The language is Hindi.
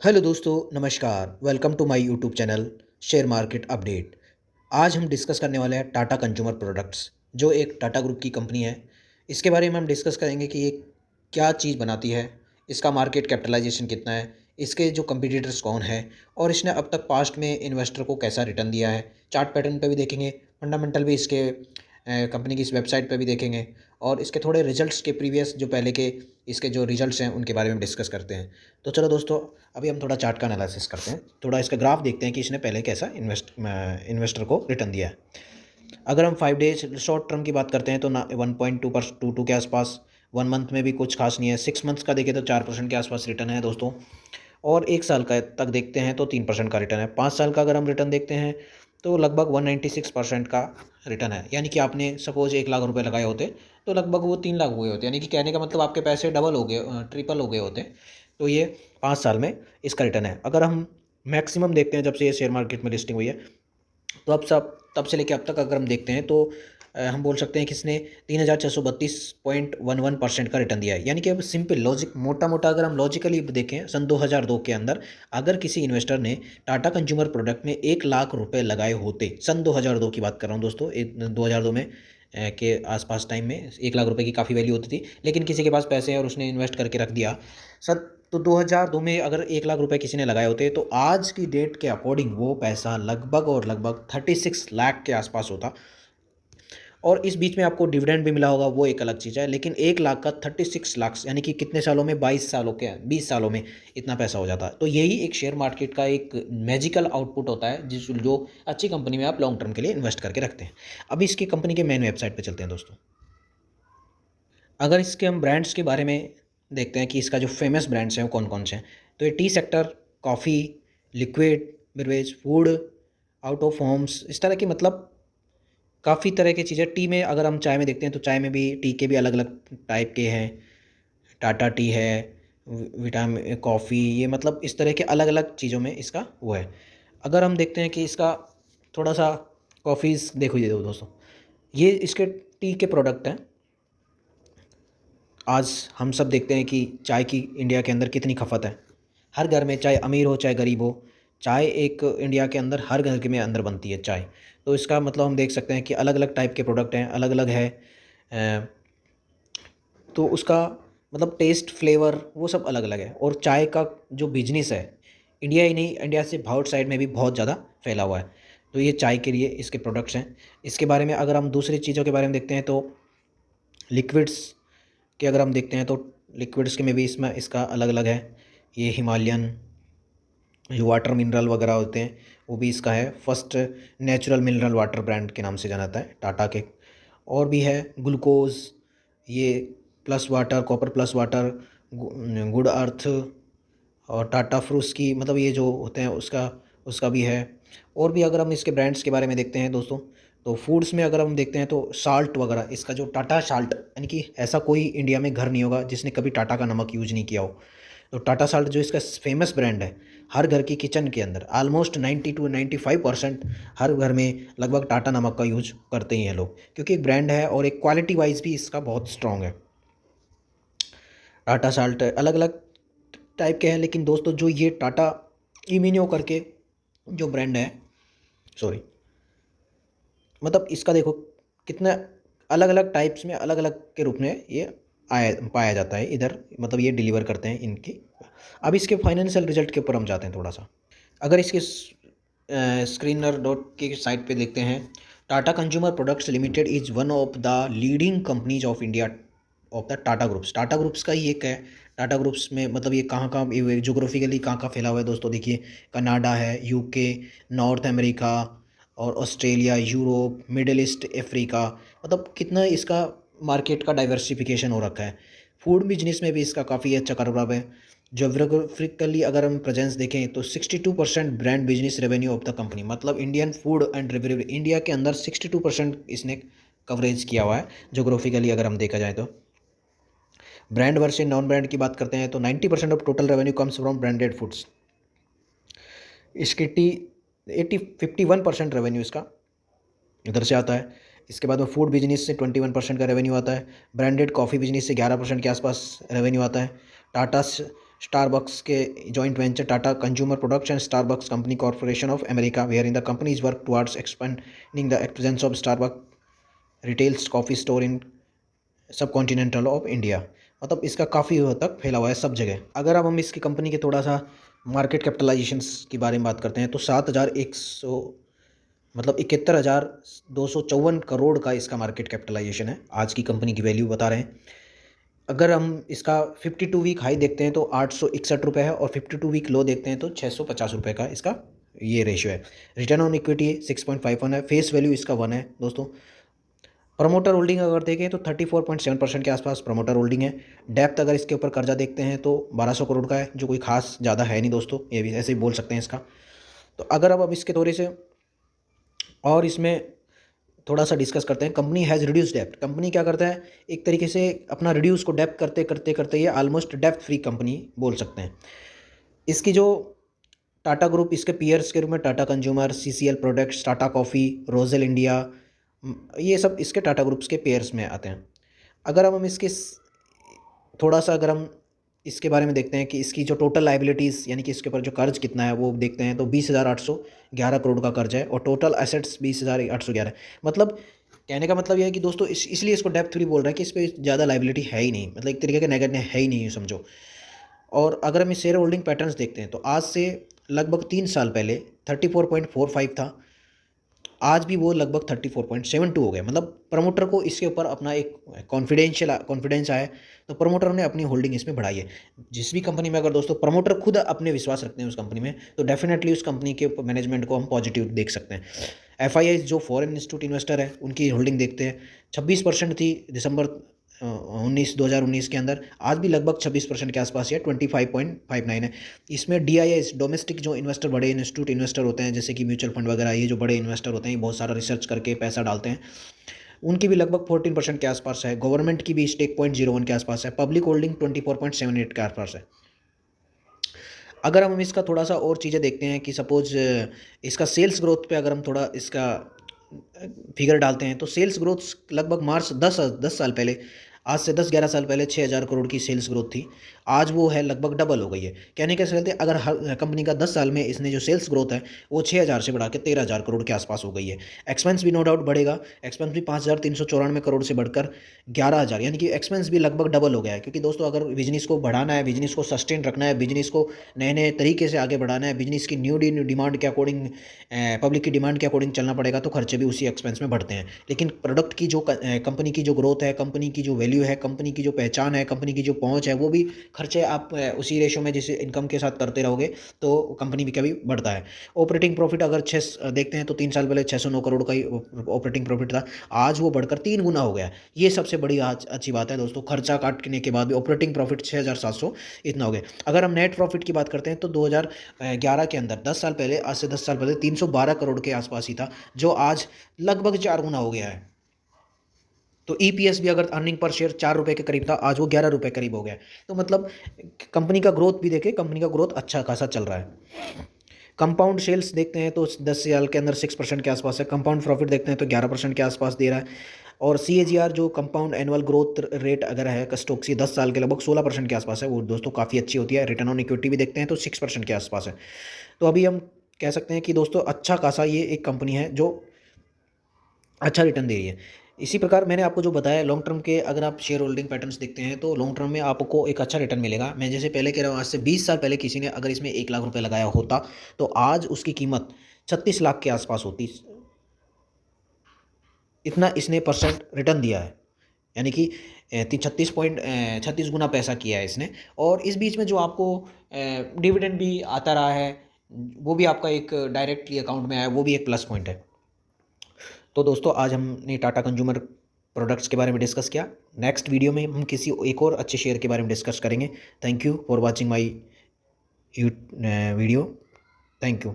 हेलो दोस्तों, नमस्कार। Welcome to my YouTube channel share market update. आज हम डिस्कस करने वाले हैं टाटा कंज्यूमर प्रोडक्ट्स, जो एक टाटा ग्रुप की कंपनी है। इसके बारे में हम डिस्कस करेंगे कि ये क्या चीज़ बनाती है, इसका मार्केट कैपिटलाइजेशन कितना है, इसके जो कंपटीटर्स कौन है और इसने अब तक पास्ट में इन्वेस्टर को कैसा रिटर्न दिया है। चार्ट पैटर्न पे भी देखेंगे, फंडामेंटल भी इसके कंपनी की इस वेबसाइट पे भी देखेंगे और इसके थोड़े रिजल्ट्स के प्रीवियस जो पहले के इसके जो रिजल्ट्स हैं उनके बारे में डिस्कस करते हैं। तो चलो दोस्तों, अभी हम थोड़ा चार्ट का एनालिसिस करते हैं, थोड़ा इसका ग्राफ देखते हैं कि इसने पहले कैसा इन्वेस्टर को रिटर्न दिया है। अगर हम 5 डेज शॉर्ट टर्म की बात करते हैं तो ना 1.22 के आसपास, 1 मंथ में भी कुछ खास नहीं है। 6 मंथ्स का देखें तो 4% के आसपास रिटर्न है दोस्तों, और 1 साल का तक देखते हैं तो 3% का रिटर्न है। 5 साल का अगर हम रिटर्न देखते हैं तो लगभग 196% का रिटर्न है। यानी कि आपने सपोज 1 लाख रुपए लगाए होते तो लगभग वो 3 लाख हुए होते, यानी कि कहने का मतलब आपके पैसे डबल हो गए, ट्रिपल हो गए होते। तो ये 5 साल में इसका रिटर्न है। अगर हम मैक्सिमम देखते हैं जब से ये शेयर मार्केट में लिस्टिंग हुई है, तो अब सब तब से लेकर अब तक अगर हम देखते हैं तो हम बोल सकते हैं कि इसने 3632.11% का रिटर्न दिया है। यानी कि अब सिंपल लॉजिक, मोटा मोटा अगर हम लॉजिकली देखें, सन 2002 के अंदर अगर किसी इन्वेस्टर ने टाटा कंज्यूमर प्रोडक्ट में 1 लाख रुपए लगाए होते, सन 2002 की बात कर रहा हूँ दोस्तों, 2002 में के आसपास टाइम में 1 लाख रुपए की काफ़ी वैल्यू होती थी, लेकिन किसी के पास पैसे हैं और उसने इन्वेस्ट करके रख दिया सर। तो 2002 में अगर 1 लाख रुपए किसी ने लगाए होते तो आज की डेट के अकॉर्डिंग वो पैसा लगभग और लगभग 36 लाख के आसपास होता। और इस बीच में आपको डिविडेंड भी मिला होगा, वो एक अलग चीज़ है, लेकिन 1 लाख का 36 लाख यानी कि कितने सालों में, 22 सालों के, 20 सालों में इतना पैसा हो जाता है। तो यही एक शेयर मार्केट का एक मैजिकल आउटपुट होता है, जो अच्छी कंपनी में आप लॉन्ग टर्म के लिए इन्वेस्ट करके रखते हैं। अभी इसकी कंपनी के मेन वेबसाइट पर चलते हैं दोस्तों। अगर इसके हम ब्रांड्स के बारे में देखते हैं कि इसका जो फेमस ब्रांड्स हैं वो कौन कौन से हैं, तो ये tea sector, coffee, liquid beverage, food, out of homes, इस तरह की मतलब काफ़ी तरह की चीज़ें। टी में अगर हम चाय में देखते हैं तो चाय में भी टी के भी अलग अलग टाइप के हैं। टाटा टी है, विटामिन कॉफ़ी, ये मतलब इस तरह के अलग अलग चीज़ों में इसका वो है। अगर हम देखते हैं कि इसका थोड़ा सा कॉफ़ीज़ देखो, ये दोस्तों, ये इसके टी के प्रोडक्ट हैं। आज हम सब देखते हैं कि चाय की इंडिया के अंदर कितनी खपत है। हर घर में, चाहे अमीर हो चाहे गरीब हो, चाय एक इंडिया के अंदर हर घर के में अंदर बनती है चाय। तो इसका मतलब हम देख सकते हैं कि अलग अलग टाइप के प्रोडक्ट हैं, अलग अलग है। अ, तो उसका मतलब टेस्ट, फ्लेवर, वो सब अलग अलग है। और चाय का जो बिजनेस है, इंडिया ही नहीं, इंडिया से आउट साइड में भी बहुत ज़्यादा फैला हुआ है। तो ये चाय के लिए इसके प्रोडक्ट्स हैं। इसके बारे में अगर हम दूसरी चीज़ों के बारे में देखते हैं तो लिक्विड्स के अगर हम देखते हैं तो लिक्विड्स के में भी इसमें इसका अलग अलग है। ये हिमालयन जो वाटर मिनरल वगैरह होते हैं वो भी इसका है। First natural mineral water brand के नाम से जाना जाता है टाटा के। और भी है ग्लूकोज, ये plus water, copper plus water, good earth, और टाटा फ्रूट्स की मतलब ये जो होते हैं उसका उसका भी है। और भी अगर हम इसके ब्रांड्स के बारे में देखते हैं दोस्तों, तो फूड्स में अगर हम देखते हैं तो साल्ट वगैरह, इसका जो टाटा साल्ट, यानी कि ऐसा कोई इंडिया में घर नहीं होगा जिसने कभी टाटा का नमक यूज नहीं किया हो। तो टाटा साल्ट जो इसका फेमस ब्रांड है, हर घर की किचन के अंदर ऑलमोस्ट 90 to 95% हर घर में लगभग टाटा नमक का यूज करते ही हैं लोग, क्योंकि एक ब्रांड है और एक क्वालिटी वाइज भी इसका बहुत स्ट्रॉन्ग है। टाटा साल्ट अलग अलग टाइप के हैं, लेकिन दोस्तों जो ये टाटा इमिन्यो करके जो ब्रांड है, सॉरी, मतलब इसका देखो कितना अलग अलग टाइप्स में, अलग अलग के रूप में ये आया पाया जाता है इधर, मतलब ये डिलीवर करते हैं इनकी। अब इसके फाइनेंशियल रिजल्ट के ऊपर हम जाते हैं थोड़ा सा। अगर इसके स्क्रीनर डॉट की साइट पे देखते हैं, Tata consumer products limited is one of the leading companies of India of the Tata groups. Tata groups का ही एक है। टाटा ग्रुप्स में मतलब ये कहाँ कहाँ जोग्राफिकली कहाँ कहाँ फैला हुआ है दोस्तों, देखिए कनाडा है, यूके, नॉर्थ अमेरिका और Australia, Europe, middle east, Africa, मतलब कितना इसका मार्केट का डाइवर्सिफिकेशन हो रखा है। फूड बिजनेस में भी इसका काफ़ी अच्छा कारोबार है। जोग्राफिकली अगर हम प्रेजेंस देखें तो 62% brand business revenue of the company, मतलब Indian food and revenue India के अंदर 62% इसने कवरेज किया हुआ है जोग्राफिकली अगर हम देखा जाए तो। ब्रांड वर्सेस नॉन ब्रांड की बात करते हैं तो 90% of total revenue comes from branded foods. इसकी 51% रेवेन्यू इसका इधर से आता है। इसके बाद में फूड बिजनेस से 21% का रेवेन्यू आता है। ब्रांडेड कॉफ़ी बिजनेस से 11% के आसपास रेवेन्यू आता है। टाटा स्टारबक्स के joint venture Tata consumer products and Starbucks company corporation of America, where in the companies work towards expanding the presence of Starbucks retails coffee store in subcontinental of India. मतलब इसका काफ़ी हद तक फैला हुआ है सब जगह। अगर अब हम इसकी कंपनी के थोड़ा सा मार्केट कैपिटलाइजेशंस की बारे में बात करते हैं तो 7,100 मतलब 71,254 करोड़ का इसका मार्केट कैपिटलाइजेशन है। आज की कंपनी की वैल्यू बता रहे हैं। अगर हम इसका 52 वीक हाई देखते हैं तो 861 रुपये है और 52 वीक लो देखते हैं तो 650 रुपये का इसका ये रेशियो है। रिटर्न ऑन इक्विटी 6.51 है। फेस वैल्यू इसका 1 है दोस्तों। प्रमोटर होल्डिंग अगर देखें तो 34.7% के आसपास प्रमोटर होल्डिंग है। डेप्थ अगर इसके ऊपर कर्जा देखते हैं तो 1200 करोड़ का है, जो कोई खास ज़्यादा है नहीं दोस्तों, ये भी ऐसे ही बोल सकते हैं इसका। तो अगर अब इसके थोड़े से और इसमें थोड़ा सा डिस्कस करते हैं। Company has reduce depth. Company क्या करता है, एक तरीके से अपना रिड्यूस को डेप्थ करते करते करते ये ऑलमोस्ट डेप्थ फ्री कंपनी बोल सकते हैं। इसकी जो टाटा ग्रुप, इसके पीयर्स के रूप में Tata consumer, CCL products, Tata coffee, roselle India, ये सब इसके टाटा ग्रुप्स के पेयर्स में आते हैं। अगर हम इसके थोड़ा सा अगर हम इसके बारे में देखते हैं कि इसकी जो टोटल लाइबिलिटीज़ यानी कि इसके ऊपर जो कर्ज कितना है वो देखते हैं तो 20,811 करोड़ का कर्ज है और टोटल एसेट्स 20,811 है। मतलब कहने का मतलब यह है कि दोस्तों इसलिए इसको डेप्थ फ्री बोल रहे हैं कि इस पर ज़्यादा लाइबिलिटी है ही नहीं, मतलब एक तरीके का नेगेटिव है ही नहीं समझो। और अगर हम इस शेयर होल्डिंग पैटर्न्स देखते हैं तो आज से लगभग 3 साल पहले 34.45 था, आज भी वो लगभग 34.72 हो गया। मतलब प्रमोटर को इसके ऊपर अपना एक कॉन्फिडेंस आया तो प्रमोटर ने अपनी होल्डिंग इसमें बढ़ाई है। जिस भी कंपनी में अगर दोस्तों प्रमोटर खुद अपने विश्वास रखते हैं उस कंपनी में तो डेफिनेटली उस कंपनी के मैनेजमेंट को हम पॉजिटिव देख सकते हैं। FII जो फॉरेन इंस्टीट्यूट इन्वेस्टर है उनकी होल्डिंग देखते हैं, 26% थी दिसंबर 2019 के अंदर, आज भी लगभग 26% के आसपास है, 25.59 है। इसमें DIIs डोमेस्टिक जो इन्वेस्टर, बड़े इंस्टीट्यूट इन्वेस्टर होते हैं जैसे कि म्यूचुअल फंड वगैरह, ये जो बड़े इन्वेस्टर होते हैं बहुत सारा रिसर्च करके पैसा डालते हैं, उनकी भी लगभग 14% के आसपास है। गवर्नमेंट की भी स्टेक 0.01 के आसपास है। पब्लिक होल्डिंग 24.78 के आसपास है। अगर हम इसका थोड़ा सा और चीज़ें देखते हैं कि सपोज इसका सेल्स ग्रोथ पे अगर हम थोड़ा इसका फिगर डालते हैं तो सेल्स ग्रोथ लगभग मार्च 10 साल पहले, आज से 10-11 साल पहले 6,000 करोड़ की सेल्स ग्रोथ थी, आज वो है लगभग डबल हो गई है। कहने के चलते अगर हर कंपनी का 10 साल में इसने जो सेल्स ग्रोथ है वो 6,000 से बढ़ा के 13,000 करोड़ के आसपास हो गई है। एक्सपेंस भी नो डाउट बढ़ेगा, एक्सपेंस भी 5,394 करोड़ से बढ़कर 11,000, यानी कि एक्सपेंस भी लगभग डबल हो गया है। क्योंकि दोस्तों अगर बिजनेस को बढ़ाना है, बिजनेस को सस्टेन रखना है, बिजनेस को नए नए तरीके से आगे बढ़ाना है, बिजनेस की न्यू डिमांड के अकॉर्डिंग, पब्लिक की डिमांड के अकॉर्डिंग चलना पड़ेगा तो खर्चे भी उसी एक्सपेंस में बढ़ते हैं। लेकिन प्रोडक्ट की जो कंपनी की जो ग्रोथ है, कंपनी की जो वैल्यू है, कंपनी की जो पहचान है, कंपनी की जो पहुंच है, वो भी खर्चे आप उसी रेशो में जिस इनकम के साथ करते रहोगे तो कंपनी भी कभी बढ़ता है। ऑपरेटिंग प्रॉफिट अगर देखते हैं तो 3 साल पहले 609 करोड़ का ही ऑपरेटिंग प्रॉफिट था, आज वो बढ़कर 3 गुना हो गया। ये सबसे बड़ी आज अच्छी बात है दोस्तों, खर्चा काटने के बाद भी ऑपरेटिंग प्रॉफिट 6,700 इतना हो गया। अगर हम नेट प्रॉफिट की बात करते हैं तो 2011 के अंदर 10 साल पहले, आज से 10 साल पहले 312 करोड़ के आसपास ही था, जो आज लगभग 4 गुना हो गया है। तो EPS भी अगर अर्निंग पर शेयर 4 रुपये के करीब था, आज वो 11 रुपये करीब हो गया। तो मतलब कंपनी का ग्रोथ भी देखें, कंपनी का ग्रोथ अच्छा खासा चल रहा है। कंपाउंड सेल्स देखते हैं तो 10 साल के अंदर 6% के आसपास है। कंपाउंड प्रॉफिट देखते हैं तो 11% के आसपास दे रहा है। और CAGR जो कंपाउंड एनुअल ग्रोथ रेट अगर है स्टॉक की 10 साल के लगभग 16% के आसपास है, वो दोस्तों काफ़ी अच्छी होती है। रिटर्न ऑन इक्विटी भी देखते हैं तो 6% के आसपास है। तो अभी हम कह सकते हैं कि दोस्तों अच्छा खासा ये एक कंपनी है जो अच्छा रिटर्न दे रही है। इसी प्रकार मैंने आपको जो बताया लॉन्ग टर्म के अगर आप शेयर होल्डिंग पैटर्न्स देखते हैं तो लॉन्ग टर्म में आपको एक अच्छा रिटर्न मिलेगा। मैं जैसे पहले कह रहा हूँ, आज से 20 साल पहले किसी ने अगर इसमें 1 लाख रुपए लगाया होता तो आज उसकी कीमत 36 लाख के आसपास होती। इतना इसने परसेंट रिटर्न दिया है, यानी कि 36 गुना पैसा किया है इसने। और इस बीच में जो आपको डिविडेंड भी आता रहा है, वो भी आपका एक डायरेक्टली अकाउंट में आया, वो भी एक प्लस पॉइंट है। तो दोस्तों आज हमने टाटा कंज्यूमर प्रोडक्ट्स के बारे में डिस्कस किया। नेक्स्ट वीडियो में हम किसी एक और अच्छे शेयर के बारे में डिस्कस करेंगे। Thank you for watching my video. Thank you.